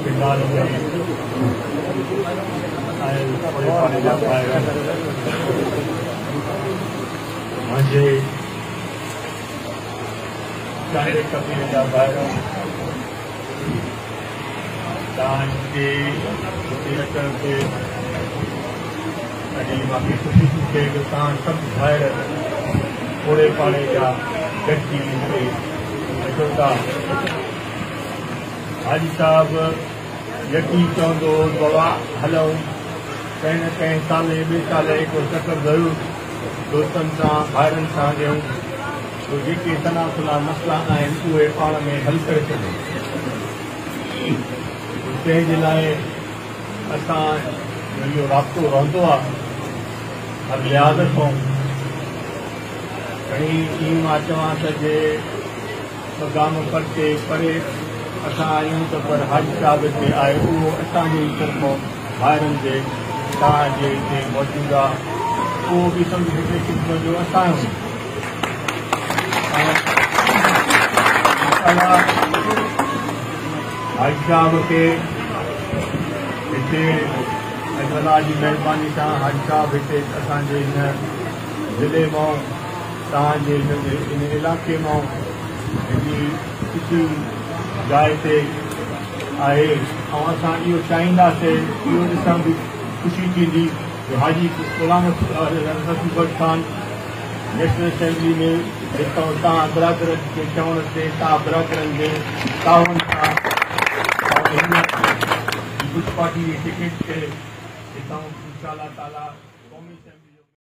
पिंडाल में थोड़े पानी जा पाएगा मुझे चाहे कभी जा पाएगा दान के अॼु मूंखे ख़ुशी थी थिए कि तव्हां सभु भाइर थोरे पाणे जा गॾिजी अचो था। हाजी साहब यकी चवंदो बाबा हलूं कंहिं न कंहिं साले ॿिए साले हिकु चकर ज़रूरु दोस्तनि सां भाइरनि सां ॾियूं तो जेके तनासुला मसइला आहिनि उहे पाण में हल करे सघूं। तंहिंजे लाइ असां इहो राब्तो रहंदो आहे हर लिहाज़ खां। घणी ईअं मां चवां त जे मक़ाम परते परे असां आहियूं त पर हाजी साहिब हिते आहे उहो असांजे तरफ़ां ॿाहिरनि जे तव्हांजे हिते मौजूदु आहे उहो बि सम्झो हिकिड़े क़िस्म जो असांजो हाजी साहिब खे हिते अल्लाह जी महिरबानी सां हाजी साहिब हिते असांजे हिन ज़िले मां तव्हांजे इन इलाइक़े मां हिकिड़ी सुठी जाइ ते आहे ऐं असां इहो चाहींदासीं इहो ॾिसण बि ख़ुशी थींदी जो हाजी ग़ुलाम रसूल बट ख़ान नेशनल असेंबली में हितां तव्हां बिरादरनि खे चवण ते तव्हां बिरादरनि जे ताउन सां गुज पार्टी जी टिकट ते हितां इंशाअल्लाह ताला क़ौमी असेंबली